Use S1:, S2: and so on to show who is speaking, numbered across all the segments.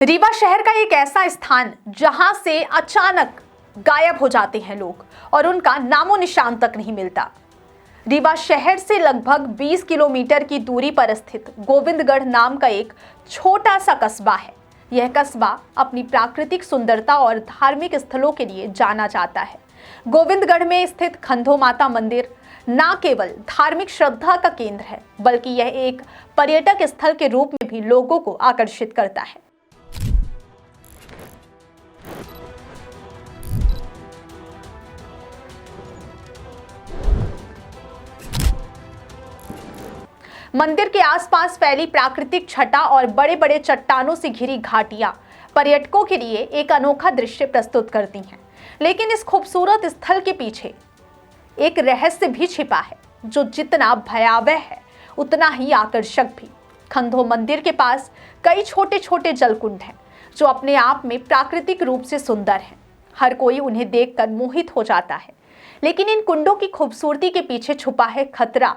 S1: रीवा शहर का एक ऐसा स्थान जहां से अचानक गायब हो जाते हैं लोग और उनका नामो निशान तक नहीं मिलता। रीवा शहर से लगभग 20 किलोमीटर की दूरी पर स्थित गोविंदगढ़ नाम का एक छोटा सा कस्बा है। यह कस्बा अपनी प्राकृतिक सुंदरता और धार्मिक स्थलों के लिए जाना जाता है। गोविंदगढ़ में स्थित खंधो माता मंदिर न केवल धार्मिक श्रद्धा का केंद्र है, बल्कि यह एक पर्यटक स्थल के रूप में भी लोगों को आकर्षित करता है। मंदिर के आसपास फैली प्राकृतिक छटा और बड़े बड़े चट्टानों से घिरी घाटियां पर्यटकों के लिए एक अनोखा दृश्य प्रस्तुत करती हैं। लेकिन इस खूबसूरत स्थल के पीछे एक रहस्य भी छिपा है, जो जितना भयावह है उतना ही आकर्षक भी। खंधो मंदिर के पास कई छोटे छोटे जलकुंड हैं, जो अपने आप में प्राकृतिक रूप से सुंदर हैं। हर कोई उन्हें देखकर मोहित हो जाता है, लेकिन इन कुंडों की खूबसूरती के पीछे छुपा है खतरा।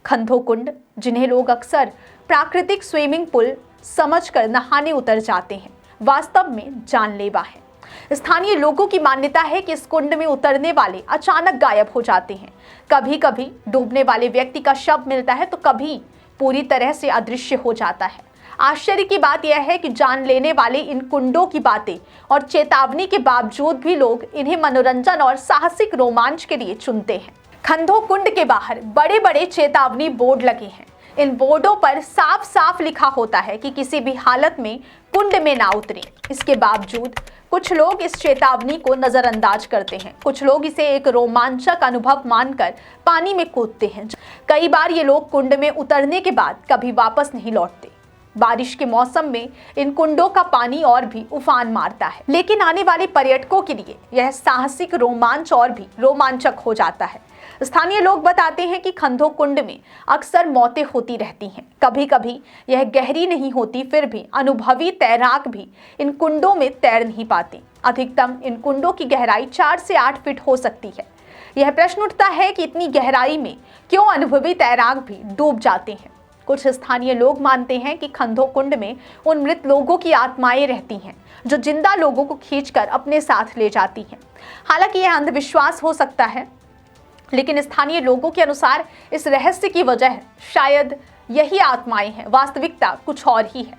S1: खंधो कुंड, जिन्हें लोग अक्सर प्राकृतिक स्विमिंग पूल समझकर नहाने उतर जाते हैं, वास्तव में जानलेवा है। स्थानीय लोगों की मान्यता है कि इस कुंड में उतरने वाले अचानक गायब हो जाते हैं। कभी कभी डूबने वाले व्यक्ति का शव मिलता है, तो कभी पूरी तरह से अदृश्य हो जाता है। आश्चर्य की बात यह है कि जान लेने वाले इन कुंडों की बातें और चेतावनी के बावजूद भी लोग इन्हें मनोरंजन और साहसिक रोमांच के लिए चुनते हैं। खंधो कुंड के बाहर बड़े बड़े चेतावनी बोर्ड लगे हैं। इन बोर्डों पर साफ साफ लिखा होता है कि किसी भी हालत में कुंड में ना उतरें। इसके बावजूद कुछ लोग इस चेतावनी को नजरअंदाज करते हैं। कुछ लोग इसे एक रोमांचक अनुभव मानकर पानी में कूदते हैं। कई बार ये लोग कुंड में उतरने के बाद कभी वापस नहीं लौटते। बारिश के मौसम में इन कुंडों का पानी और भी उफान मारता है, लेकिन आने वाले पर्यटकों के लिए यह साहसिक रोमांच और भी रोमांचक हो जाता है। स्थानीय लोग बताते हैं कि खंधो कुंड में अक्सर मौतें होती रहती हैं। कभी कभी यह गहरी नहीं होती, फिर भी अनुभवी तैराक भी इन कुंडों में तैर नहीं पाते। अधिकतम इन कुंडों की गहराई 4 से 8 फीट हो सकती है। यह प्रश्न उठता है कि इतनी गहराई में क्यों अनुभवी तैराक भी डूब जाते हैं। कुछ स्थानीय लोग मानते हैं कि खंधो कुंड में उन मृत लोगों की आत्माएं रहती हैं, जो जिंदा लोगों को खींचकर अपने साथ ले जाती हैं। हालांकि यह अंधविश्वास हो सकता है, लेकिन स्थानीय लोगों के अनुसार इस रहस्य की वजह शायद यही आत्माएं हैं। वास्तविकता कुछ और ही है।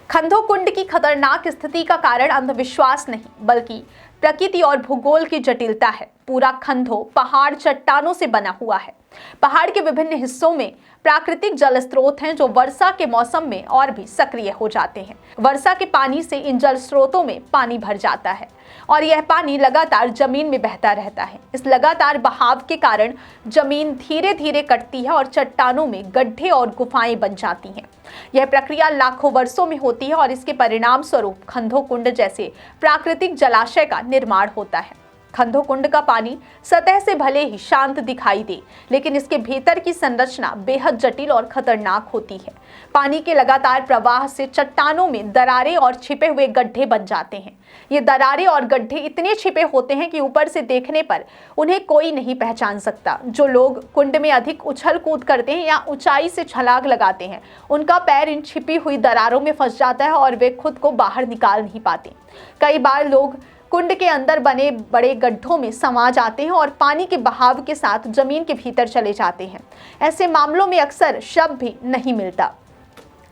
S1: खंधो कुंड की खतरनाक स्थिति का कारण अंधविश्वास नहीं, बल्कि प्रकृति और भूगोल की जटिलता है। पूरा खंधो पहाड़ चट्टानों से बना हुआ है। पहाड़ के विभिन्न हिस्सों में प्राकृतिक जल स्रोत हैं, जो वर्षा के मौसम में और भी सक्रिय हो जाते हैं। वर्षा के पानी से इन जल स्रोतों में पानी भर जाता है और यह पानी लगातार जमीन में बहता रहता है। इस लगातार बहाव के कारण जमीन धीरे धीरे कटती है और चट्टानों में गड्ढे और गुफाएं बन जाती हैं। यह प्रक्रिया लाखों वर्षों में होती है और इसके परिणाम स्वरूप खंधो कुंड जैसे प्राकृतिक जलाशय का निर्माण होता है। खंधो कुंड का पानी सतह से भले ही शांत दिखाई दे, लेकिन इसके भीतर की संरचना बेहद जटिल और खतरनाक होती है। पानी के लगातार प्रवाह से चट्टानों में दरारें और छिपे हुए गड्ढे बन जाते हैं। ये दरारें और गड्ढे इतने छिपे होते हैं कि ऊपर से देखने पर उन्हें कोई नहीं पहचान सकता। जो लोग कुंड में अधिक उछल कूद करते हैं या ऊंचाई से छलांग लगाते हैं, उनका पैर इन छिपी हुई दरारों में फंस जाता है और वे खुद को बाहर निकाल नहीं पाते। कई बार लोग कुंड के अंदर बने बड़े गड्ढों में समा जाते हैं और पानी के बहाव के साथ जमीन के भीतर चले जाते हैं। ऐसे मामलों में अक्सर शव भी नहीं मिलता।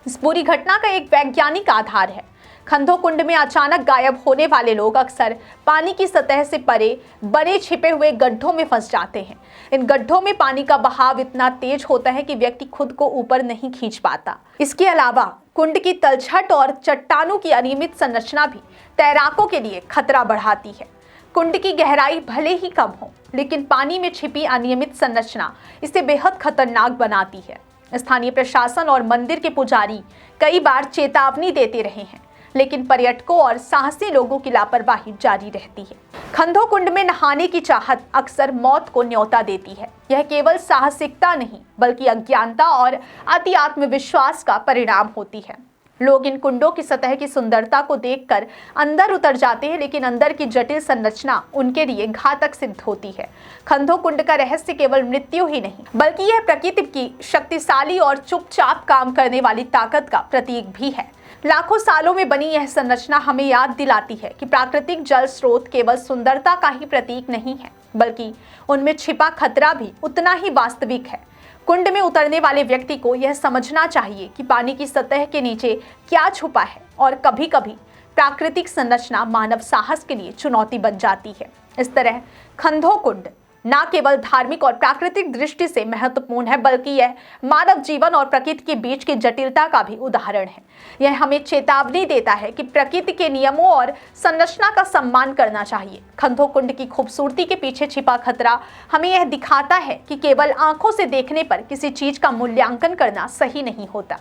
S1: इस पूरी घटना का एक वैज्ञानिक आधार है। खंधो कुंड में अचानक गायब होने वाले लोग अक्सर पानी की सतह से परे बने छिपे हुए गड्ढों में फंस जाते हैं। इन गड्ढों में पानी का बहाव इतना तेज होता है कि व्यक्ति खुद को ऊपर नहीं खींच पाता। इसके अलावा कुंड की तलछट और चट्टानों की अनियमित संरचना भी तैराकों के लिए खतरा बढ़ाती है। कुंड की गहराई भले ही कम हो, लेकिन पानी में छिपी अनियमित संरचना इसे बेहद खतरनाक बनाती है। स्थानीय प्रशासन और मंदिर के पुजारी कई बार चेतावनी देते रहे हैं, लेकिन पर्यटकों और साहसी लोगों की लापरवाही जारी रहती है। खंधो कुंड में नहाने की चाहत अक्सर मौत को न्योता देती है। यह केवल साहसिकता नहीं, बल्कि अज्ञानता और अति आत्मविश्वास का परिणाम होती है। लोग इन कुंडों की सतह की सुंदरता को देखकर अंदर उतर जाते हैं, लेकिन अंदर की जटिल संरचना उनके लिए घातक सिद्ध होती है। खंधो कुंड का रहस्य केवल मृत्यु ही नहीं, बल्कि यह प्रकृति की शक्तिशाली और चुपचाप काम करने वाली ताकत का प्रतीक भी है। लाखों सालों में बनी यह संरचना हमें याद दिलाती है कि प्राकृतिक जल स्रोत केवल सुंदरता का ही प्रतीक नहीं है, बल्कि उनमें छिपा खतरा भी उतना ही वास्तविक है। कुंड में उतरने वाले व्यक्ति को यह समझना चाहिए कि पानी की सतह के नीचे क्या छुपा है और कभी कभी प्राकृतिक संरचना मानव साहस के लिए चुनौती बन जाती है। इस तरह खंधो कुंड न केवल धार्मिक और प्राकृतिक दृष्टि से महत्वपूर्ण है, बल्कि यह मानव जीवन और प्रकृति के बीच की जटिलता का भी उदाहरण है। यह हमें चेतावनी देता है कि प्रकृति के नियमों और संरचना का सम्मान करना चाहिए। खंधो कुंड की खूबसूरती के पीछे छिपा खतरा हमें यह दिखाता है कि केवल आंखों से देखने पर किसी चीज का मूल्यांकन करना सही नहीं होता।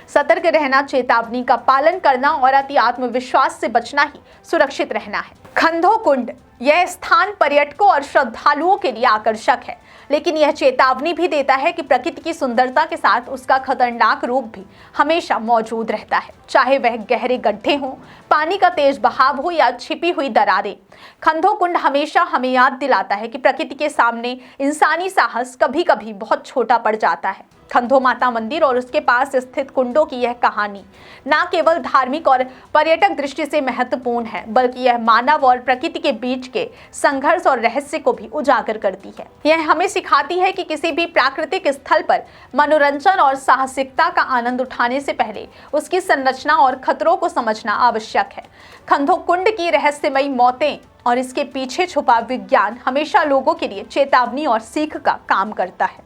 S1: सतर्क रहना, चेतावनी का पालन करना और अति आत्मविश्वास से बचना ही सुरक्षित रहना है। खंधो कुंड यह स्थान पर्यटकों और श्रद्धालुओं के लिए आकर्षक है, लेकिन यह चेतावनी भी देता है कि प्रकृति की सुंदरता के साथ उसका खतरनाक रूप भी हमेशा मौजूद रहता है। चाहे वह गहरे गड्ढे हों, पानी का तेज बहाव हो या छिपी हुई दरारें, खंधो कुंड हमेशा हमें याद दिलाता है कि प्रकृति के सामने इंसानी साहस कभी कभी बहुत छोटा पड़ जाता है। खंधो माता मंदिर और उसके पास स्थित कुंडों की यह कहानी न केवल धार्मिक और पर्यटक दृष्टि से महत्वपूर्ण है, बल्कि यह मानव और प्रकृति के बीच के संघर्ष और रहस्य को भी उजागर करती है। यह हमें सिखाती है कि किसी भी प्राकृतिक स्थल पर मनोरंजन और साहसिकता का आनंद उठाने से पहले उसकी संरचना और खतरों को समझना आवश्यक है। खंधो कुंड की रहस्यमयी मौतें और इसके पीछे छुपा विज्ञान हमेशा लोगों के लिए चेतावनी और सीख का काम करता है।